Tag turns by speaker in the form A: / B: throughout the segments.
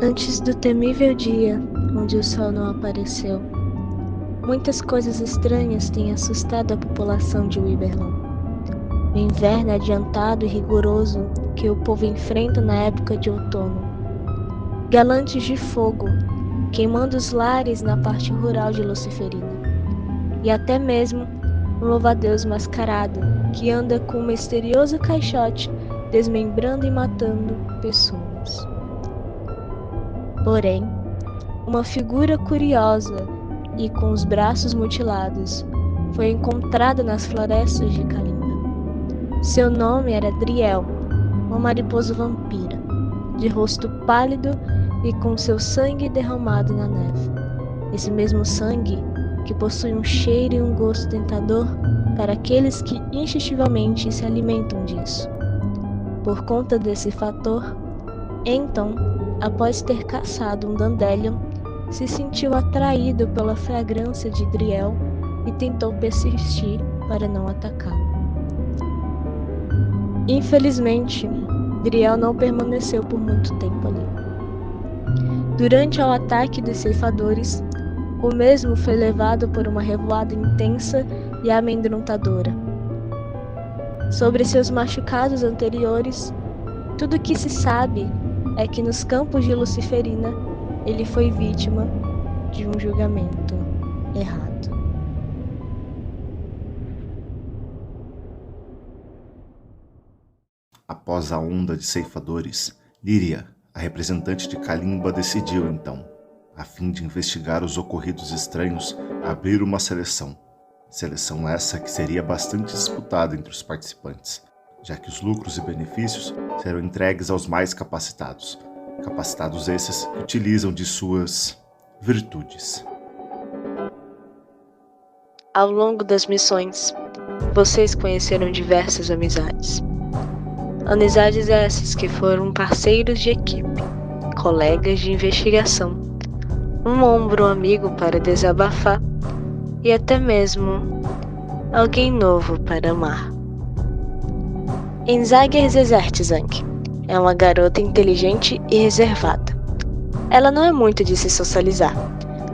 A: Antes do temível dia, onde o sol não apareceu, muitas coisas estranhas têm assustado a população de Wyberlon. O inverno adiantado e rigoroso que o povo enfrenta na época de outono. Galantes de fogo, queimando os lares na parte rural de Luciferina. E até mesmo um louva-a-Deus mascarado, que anda com um misterioso caixote, desmembrando e matando pessoas. Porém, uma figura curiosa e com os braços mutilados foi encontrada nas florestas de Kalimba. Seu nome era Driel, uma mariposa vampira, de rosto pálido e com seu sangue derramado na neve. Esse mesmo sangue que possui um cheiro e um gosto tentador para aqueles que instintivamente se alimentam disso. Por conta desse fator, então, após ter caçado um Dandelion, se sentiu atraído pela fragrância de Driel e tentou persistir para não atacá-lo. Infelizmente, Driel não permaneceu por muito tempo ali. Durante o ataque dos ceifadores, o mesmo foi levado por uma revoada intensa e amedrontadora. Sobre seus machucados anteriores, tudo o que se sabe é que nos campos de Luciferina ele foi vítima de um julgamento errado.
B: Após a onda de ceifadores, Lyria, a representante de Kalimba, decidiu então, a fim de investigar os ocorridos estranhos, abrir uma seleção. Seleção essa que seria bastante disputada entre os participantes, já que os lucros e benefícios serão entregues aos mais capacitados. Capacitados esses que utilizam de suas virtudes.
A: Ao longo das missões, vocês conheceram diversas amizades. Amizades essas que foram parceiros de equipe, colegas de investigação, um ombro amigo para desabafar e até mesmo alguém novo para amar. Enzager Zezertzank é uma garota inteligente e reservada. Ela não é muito de se socializar,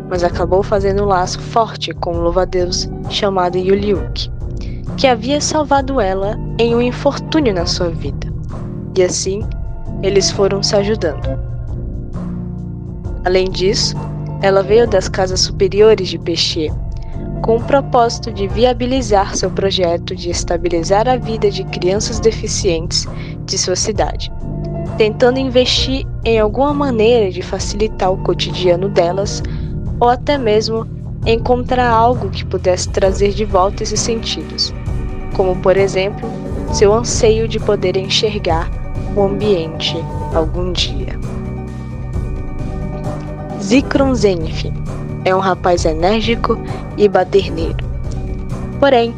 A: mas acabou fazendo um laço forte com um louva-a-Deus chamado Yuliuk, que havia salvado ela em um infortúnio na sua vida. E assim, eles foram se ajudando. Além disso, ela veio das casas superiores de Pécheur, com o propósito de viabilizar seu projeto de estabilizar a vida de crianças deficientes de sua cidade, tentando investir em alguma maneira de facilitar o cotidiano delas, ou até mesmo encontrar algo que pudesse trazer de volta esses sentidos, como por exemplo, seu anseio de poder enxergar o ambiente algum dia. Zikron Zenith é um rapaz enérgico e baderneiro. Porém,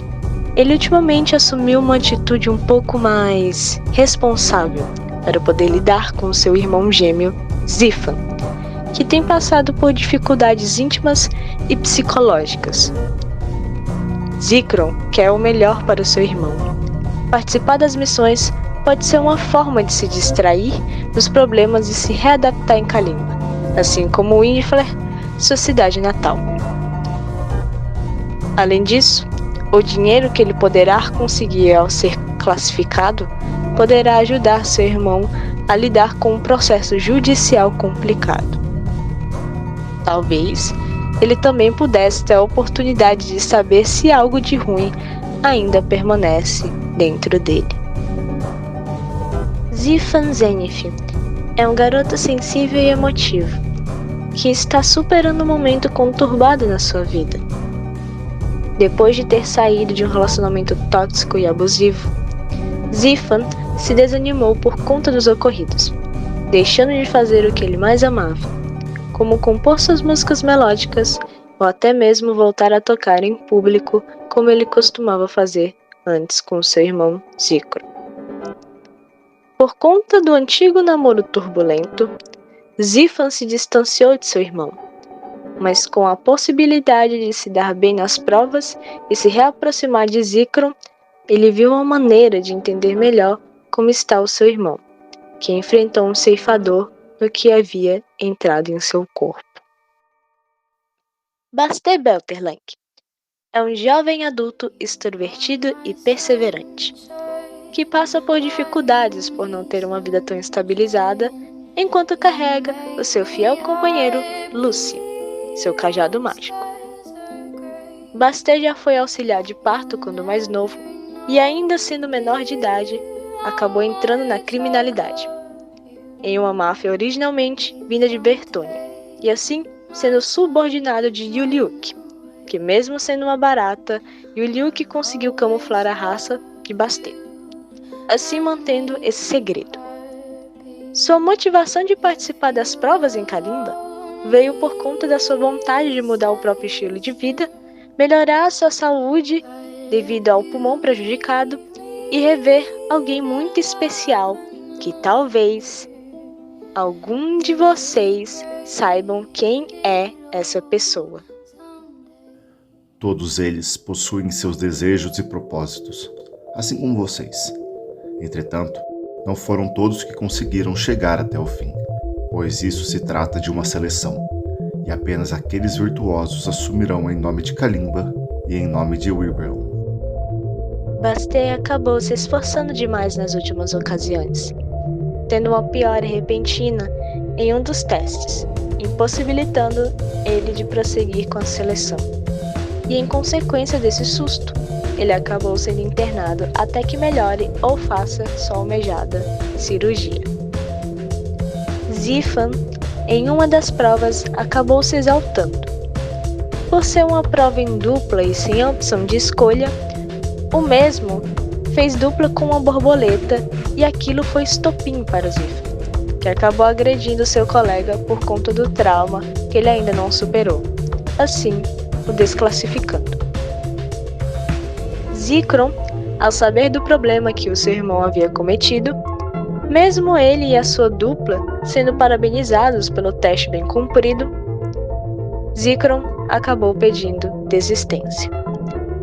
A: ele ultimamente assumiu uma atitude um pouco mais responsável para poder lidar com seu irmão gêmeo, Zifan, que tem passado por dificuldades íntimas e psicológicas. Zikron quer o melhor para o seu irmão. Participar das missões pode ser uma forma de se distrair dos problemas e se readaptar em Kalimba, assim como Windflare, sua cidade natal. Além disso, o dinheiro que ele poderá conseguir ao ser classificado poderá ajudar seu irmão a lidar com um processo judicial complicado. Talvez ele também pudesse ter a oportunidade de saber se algo de ruim ainda permanece dentro dele. Zifan Zenith é um garoto sensível e emotivo, que está superando um momento conturbado na sua vida. Depois de ter saído de um relacionamento tóxico e abusivo, Zifan se desanimou por conta dos ocorridos, deixando de fazer o que ele mais amava, como compor suas músicas melódicas ou até mesmo voltar a tocar em público como ele costumava fazer antes com seu irmão Zikron. Por conta do antigo namoro turbulento, Zifan se distanciou de seu irmão, mas com a possibilidade de se dar bem nas provas e se reaproximar de Zikron, ele viu uma maneira de entender melhor como está o seu irmão, que enfrentou um ceifador no que havia entrado em seu corpo. Bastet Belterlang é um jovem adulto extrovertido e perseverante, que passa por dificuldades por não ter uma vida tão estabilizada, enquanto carrega o seu fiel companheiro Lucy, seu cajado mágico. Bastet já foi auxiliar de parto quando mais novo e, ainda sendo menor de idade, acabou entrando na criminalidade, em uma máfia originalmente vinda de Bertônia, e assim sendo subordinado de Yuliuk, que mesmo sendo uma barata, Yuliuk conseguiu camuflar a raça de Bastet, assim mantendo esse segredo. Sua motivação de participar das provas em Kalimba veio por conta da sua vontade de mudar o próprio estilo de vida, melhorar a sua saúde devido ao pulmão prejudicado e rever alguém muito especial que talvez algum de vocês saibam quem é essa pessoa.
B: Todos eles possuem seus desejos e propósitos, assim como vocês. Entretanto, não foram todos que conseguiram chegar até o fim, pois isso se trata de uma seleção, e apenas aqueles virtuosos assumirão em nome de Kalimba e em nome de Wyvern.
A: Bastet acabou se esforçando demais nas últimas ocasiões, tendo uma piora repentina em um dos testes, impossibilitando ele de prosseguir com a seleção. E em consequência desse susto, ele acabou sendo internado até que melhore ou faça sua almejada cirurgia. Zifan, em uma das provas, acabou se exaltando. Por ser uma prova em dupla e sem opção de escolha, o mesmo fez dupla com uma borboleta e aquilo foi estopim para Zifan, que acabou agredindo seu colega por conta do trauma que ele ainda não superou, assim o desclassificando. Zikron, ao saber do problema que o seu irmão havia cometido, mesmo ele e a sua dupla sendo parabenizados pelo teste bem cumprido, Zikron acabou pedindo desistência,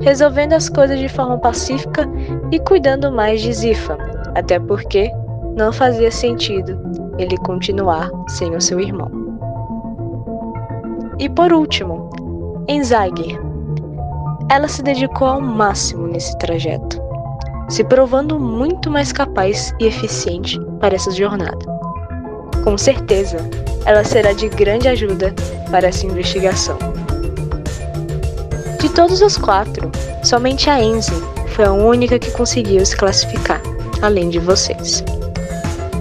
A: resolvendo as coisas de forma pacífica e cuidando mais de Zifan, até porque não fazia sentido ele continuar sem o seu irmão. E por último, Enzagir. Ela se dedicou ao máximo nesse trajeto, se provando muito mais capaz e eficiente para essa jornada. Com certeza, ela será de grande ajuda para essa investigação. De todos os 4, somente a Enzi foi a única que conseguiu se classificar, além de vocês.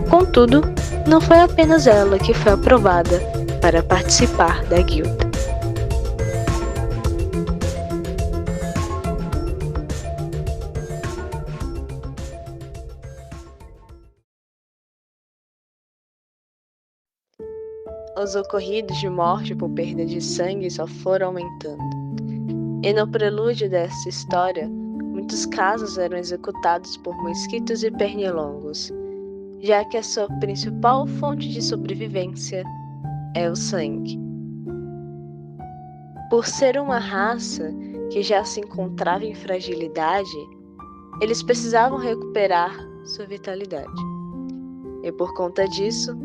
A: Contudo, não foi apenas ela que foi aprovada para participar da guilda. Os ocorridos de morte por perda de sangue só foram aumentando. E no prelúdio dessa história, muitos casos eram executados por mosquitos e pernilongos, já que a sua principal fonte de sobrevivência é o sangue. Por ser uma raça que já se encontrava em fragilidade, eles precisavam recuperar sua vitalidade. E por conta disso,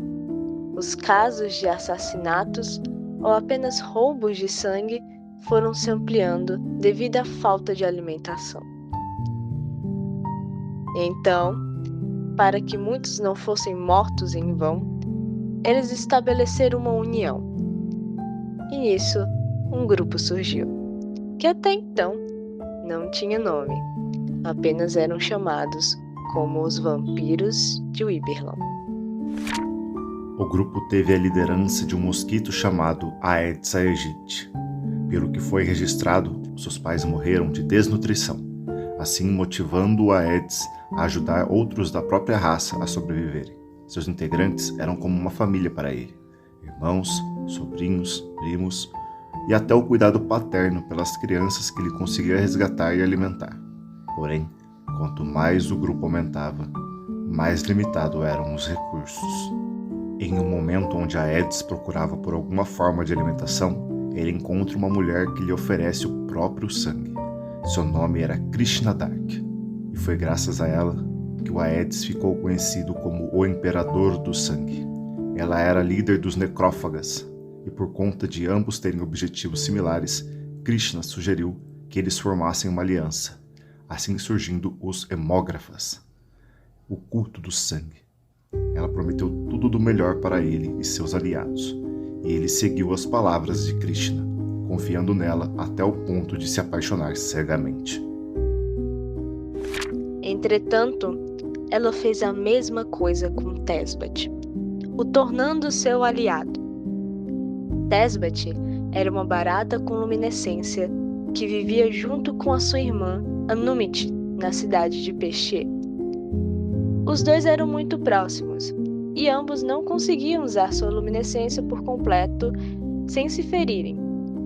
A: os casos de assassinatos ou apenas roubos de sangue foram se ampliando devido à falta de alimentação. Então, para que muitos não fossem mortos em vão, eles estabeleceram uma união. E nisso, um grupo surgiu, que até então não tinha nome, apenas eram chamados como os Vampiros de Wyberlan.
B: O grupo teve a liderança de um mosquito chamado Aedes aegypti. Pelo que foi registrado, seus pais morreram de desnutrição, assim motivando o Aedes a ajudar outros da própria raça a sobreviverem. Seus integrantes eram como uma família para ele: irmãos, sobrinhos, primos e até o cuidado paterno pelas crianças que ele conseguia resgatar e alimentar. Porém, quanto mais o grupo aumentava, mais limitado eram os recursos. Em um momento onde Aedes procurava por alguma forma de alimentação, ele encontra uma mulher que lhe oferece o próprio sangue. Seu nome era Krishna Dark, e foi graças a ela que o Aedes ficou conhecido como o Imperador do Sangue. Ela era líder dos necrófagas, e por conta de ambos terem objetivos similares, Krishna sugeriu que eles formassem uma aliança, assim surgindo os hemógrafas, o culto do sangue. Ela prometeu tudo do melhor para ele e seus aliados, e ele seguiu as palavras de Krishna, confiando nela até o ponto de se apaixonar cegamente.
A: Entretanto, ela fez a mesma coisa com Tesbat, o tornando seu aliado. Tesbat era uma barata com luminescência que vivia junto com a sua irmã Anumit na cidade de Pexê. Os dois eram muito próximos e ambos não conseguiam usar sua luminescência por completo sem se ferirem,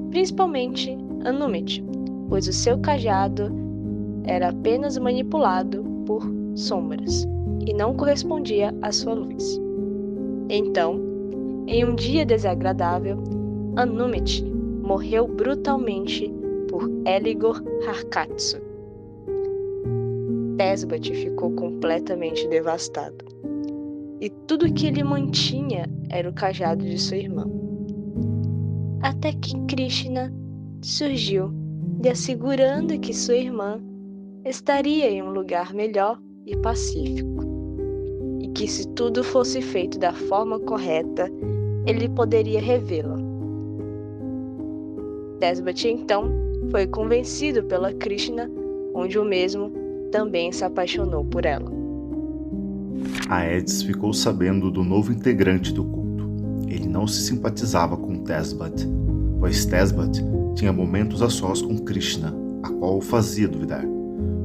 A: principalmente Anumit, pois o seu cajado era apenas manipulado por sombras e não correspondia à sua luz. Então, em um dia desagradável, Anumit morreu brutalmente por Eligor Harkatsu. Tesbat ficou completamente devastado, e tudo que ele mantinha era o cajado de sua irmã. Até que Krishna surgiu, lhe assegurando que sua irmã estaria em um lugar melhor e pacífico, e que se tudo fosse feito da forma correta, ele poderia revê-la. Tesbat então foi convencido pela Krishna, onde o mesmo também se apaixonou por ela.
B: Aedes ficou sabendo do novo integrante do culto. Ele não se simpatizava com Tesbat, pois Tesbat tinha momentos a sós com Krishna, a qual o fazia duvidar.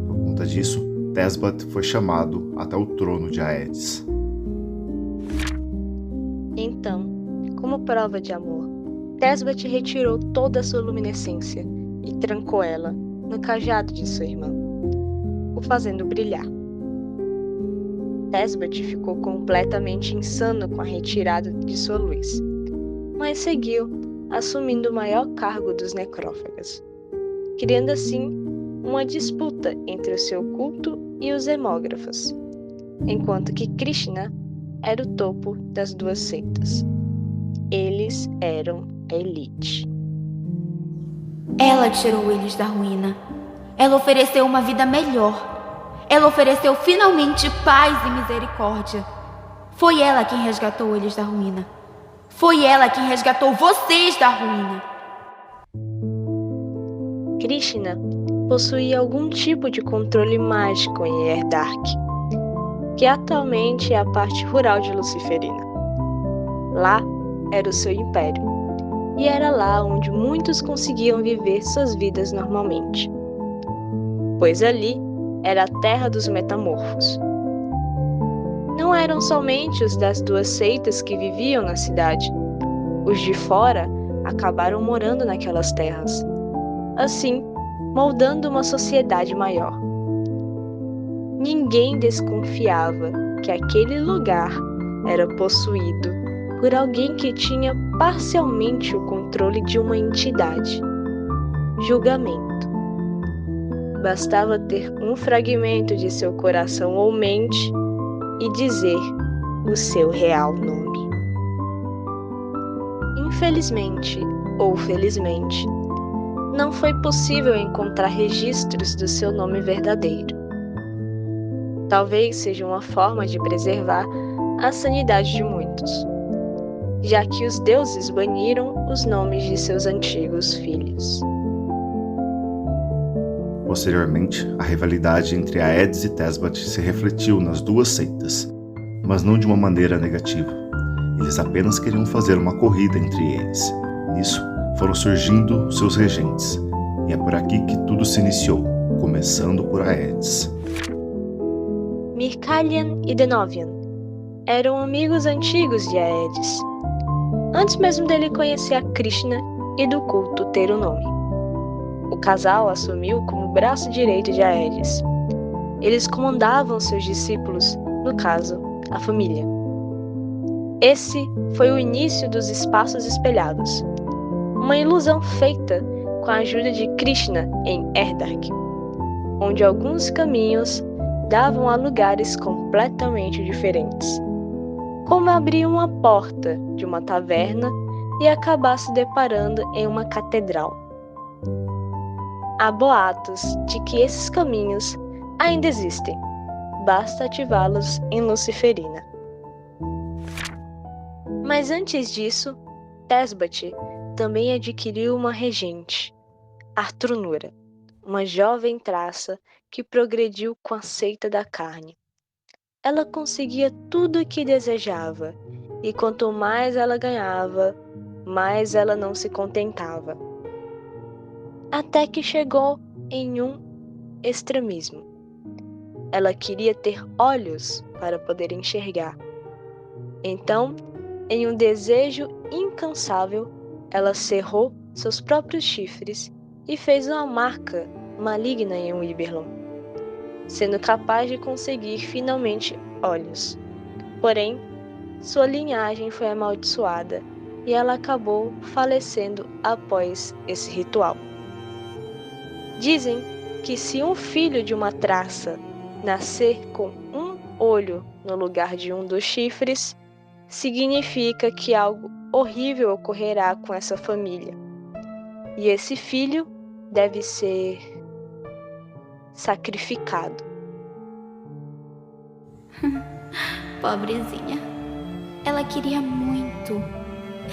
B: Por conta disso, Tesbat foi chamado até o trono de Aedes.
A: Então, como prova de amor, Tesbat retirou toda a sua luminescência e trancou ela no cajado de sua irmã, o fazendo brilhar. Tesbat ficou completamente insano com a retirada de sua luz, mas seguiu assumindo o maior cargo dos necrófagas, criando assim uma disputa entre o seu culto e os hemógrafos, enquanto que Krishna era o topo das duas seitas. Eles eram a elite.
C: Ela tirou eles da ruína. Ela ofereceu uma vida melhor. Ela ofereceu finalmente paz e misericórdia. Foi ela quem resgatou eles da ruína. Foi ela quem resgatou vocês da ruína.
A: Krishna possuía algum tipo de controle mágico em Erdark, que atualmente é a parte rural de Luciferina. Lá era o seu império, e era lá onde muitos conseguiam viver suas vidas normalmente, pois ali era a terra dos metamorfos. Não eram somente os das duas seitas que viviam na cidade. Os de fora acabaram morando naquelas terras, assim moldando uma sociedade maior. Ninguém desconfiava que aquele lugar era possuído por alguém que tinha parcialmente o controle de uma entidade: julgamento. Bastava ter um fragmento de seu coração ou mente e dizer o seu real nome. Infelizmente ou felizmente, não foi possível encontrar registros do seu nome verdadeiro. Talvez seja uma forma de preservar a sanidade de muitos, já que os deuses baniram os nomes de seus antigos filhos.
B: Posteriormente, a rivalidade entre Aedes e Tesbat se refletiu nas duas seitas, mas não de uma maneira negativa. Eles apenas queriam fazer uma corrida entre eles. Nisso, foram surgindo seus regentes, e é por aqui que tudo se iniciou, começando por Aedes.
A: Mirkalian e Denovian eram amigos antigos de Aedes, antes mesmo dele conhecer a Krishna e do culto ter o nome. O casal assumiu como braço direito de Aedes. Eles comandavam seus discípulos, no caso, a família. Esse foi o início dos espaços espelhados, uma ilusão feita com a ajuda de Krishna em Erdark, onde alguns caminhos davam a lugares completamente diferentes. como abrir uma porta de uma taverna e acabar se deparando em uma catedral. Há boatos de que esses caminhos ainda existem, basta ativá-los em Luciferina. Mas antes disso, Tesbate também adquiriu uma regente, Artrunura, uma jovem traça que progrediu com a seita da carne. Ela conseguia tudo o que desejava, e quanto mais ela ganhava, mais ela não se contentava. Até que chegou em um extremismo. Ela queria ter olhos para poder enxergar. Então, em um desejo incansável, ela cerrou seus próprios chifres e fez uma marca maligna em Wyberlon, sendo capaz de conseguir finalmente olhos. Porém, sua linhagem foi amaldiçoada e ela acabou falecendo após esse ritual. Dizem que se um filho de uma traça nascer com um olho no lugar de um dos chifres, significa que algo horrível ocorrerá com essa família. E esse filho deve ser sacrificado.
C: Pobrezinha. Ela queria muito.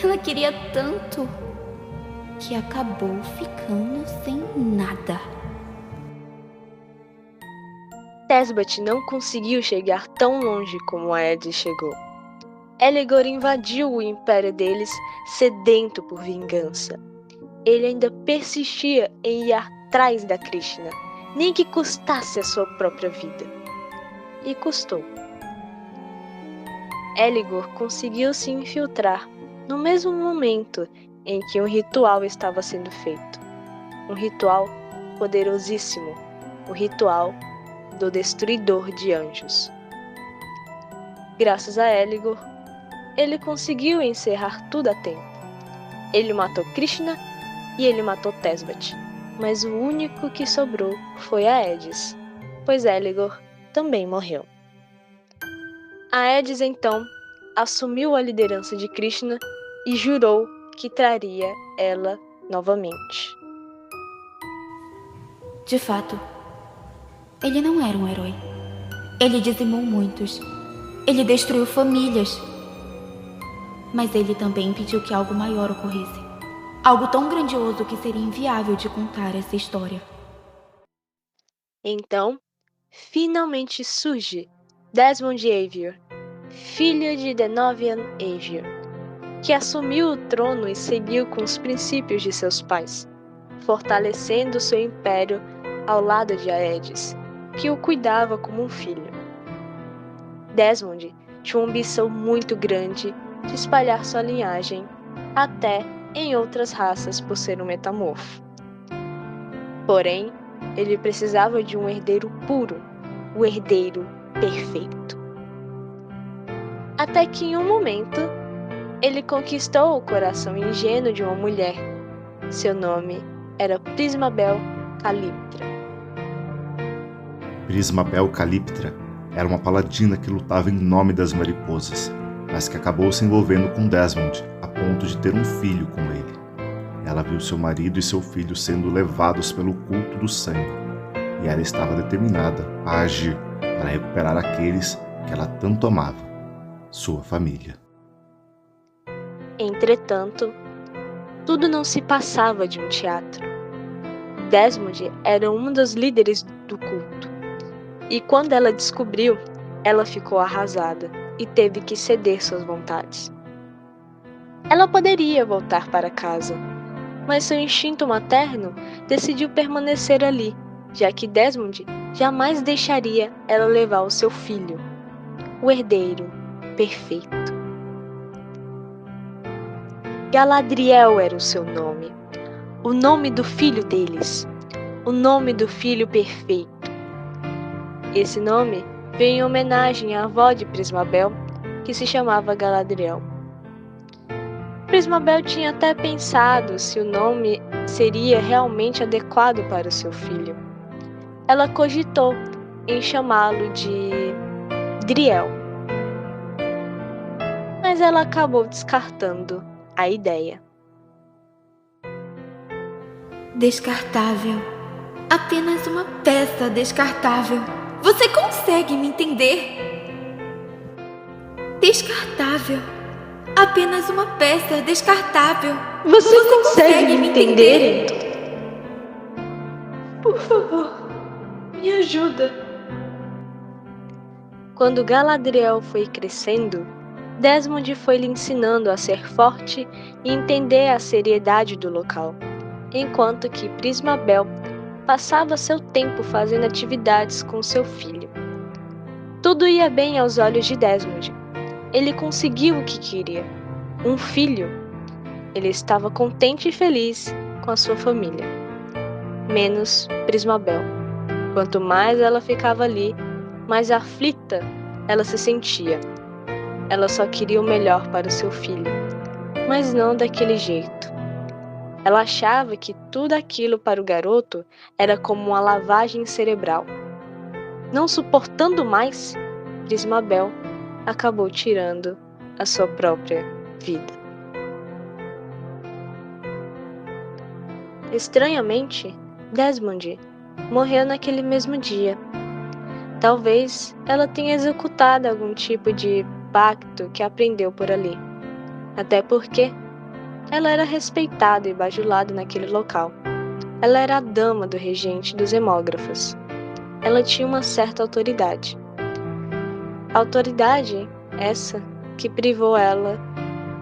C: Ela queria tanto que acabou ficando sem nada.
A: Tesbate não conseguiu chegar tão longe como Aedes chegou. Eligor invadiu o império deles sedento por vingança. Ele ainda persistia em ir atrás da Krishna, nem que custasse a sua própria vida. E custou. Eligor conseguiu se infiltrar no mesmo momento em que um ritual estava sendo feito. Um ritual poderosíssimo, o ritual do Destruidor de Anjos. Graças a Eligor, ele conseguiu encerrar tudo a tempo. Ele matou Krishna e ele matou Tesbate, mas o único que sobrou foi Aedes, pois Eligor também morreu. Aedes então assumiu a liderança de Krishna e jurou que traria ela novamente.
C: De fato, ele não era um herói. Ele dizimou muitos. Ele destruiu famílias. Mas ele também impediu que algo maior ocorresse. Algo tão grandioso que seria inviável de contar essa história.
A: Então, finalmente surge Desmond Avior, filho de Denovian Avior, que assumiu o trono e seguiu com os princípios de seus pais, fortalecendo seu império ao lado de Aedes, que o cuidava como um filho. Desmond tinha uma ambição muito grande de espalhar sua linhagem até em outras raças por ser um metamorfo. Porém, ele precisava de um herdeiro puro, o herdeiro perfeito. Até que em um momento, ele conquistou o coração ingênuo de uma mulher. Seu nome era Prismabel Caliptra.
B: Prismabel Caliptra era uma paladina que lutava em nome das mariposas, mas que acabou se envolvendo com Desmond a ponto de ter um filho com ele. Ela viu seu marido e seu filho sendo levados pelo culto do sangue, e ela estava determinada a agir para recuperar aqueles que ela tanto amava, sua família.
A: Entretanto, tudo não se passava de um teatro. Desmond era um dos líderes do culto, e quando ela descobriu, ela ficou arrasada e teve que ceder suas vontades. Ela poderia voltar para casa, mas seu instinto materno decidiu permanecer ali, já que Desmond jamais deixaria ela levar o seu filho, o herdeiro perfeito. Galadriel era o seu nome, o nome do filho deles, o nome do filho perfeito. Esse nome veio em homenagem à avó de Prismabel, que se chamava Galadriel. Prismabel tinha até pensado se o nome seria realmente adequado para o seu filho. Ela cogitou em chamá-lo de Driel. mas ela acabou descartando a ideia.
C: Descartável. Apenas uma peça descartável. Você consegue me entender? Descartável. Apenas uma peça descartável.
A: Você consegue me entender? Por favor, me ajuda. Quando Galadriel foi crescendo, Desmond foi lhe ensinando a ser forte e entender a seriedade do local, enquanto que Prismabel passava seu tempo fazendo atividades com seu filho. Tudo ia bem aos olhos de Desmond. Ele conseguiu o que queria, um filho. Ele estava contente e feliz com a sua família. Menos Prismabel. Quanto mais ela ficava ali, mais aflita ela se sentia. Ela só queria o melhor para o seu filho, mas não daquele jeito. Ela achava que tudo aquilo para o garoto era como uma lavagem cerebral. Não suportando mais, Prismabel acabou tirando a sua própria vida. Estranhamente, Desmond morreu naquele mesmo dia. Talvez ela tenha executado algum tipo de pacto que aprendeu por ali. Até porque ela era respeitada e bajulada naquele local. Ela era a dama do regente dos hemógrafos. Ela tinha uma certa autoridade. Autoridade essa que privou ela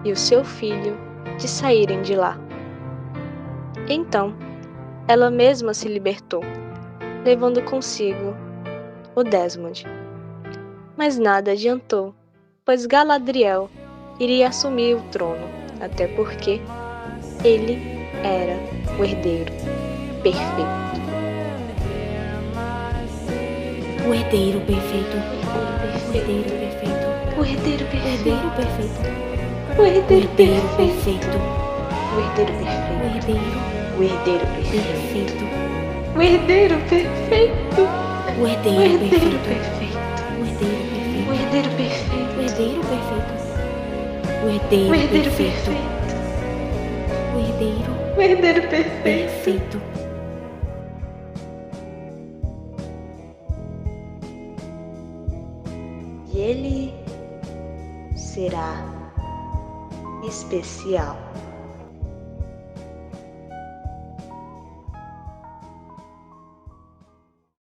A: e o seu filho de saírem de lá. Então, ela mesma se libertou, levando consigo o Desmond. Mas nada adiantou, pois Galadriel iria assumir o trono, até porque ele era o herdeiro perfeito.
C: O herdeiro perfeito. O herdeiro perfeito.
A: O herdeiro
C: O
A: perfeito.
C: herdeiro perfeito.
A: O
C: O
A: herdeiro
C: herdeiro
A: perfeito.
C: perfeito.
A: O herdeiro
C: O
A: perfeito.
C: herdeiro
A: O herdeiro perfeito.
C: perfeito.
A: O herdeiro perfeito.
C: O
A: O
C: herdeiro
A: herdeiro
C: perfeito.
A: perfeito.
C: O herdeiro perfeito.
A: O herdeiro perfeito.
C: O herdeiro
A: O herdeiro
C: perfeito.
A: perfeito.
C: O herdeiro
A: O herdeiro perfeito.
C: perfeito.
A: E ele será especial.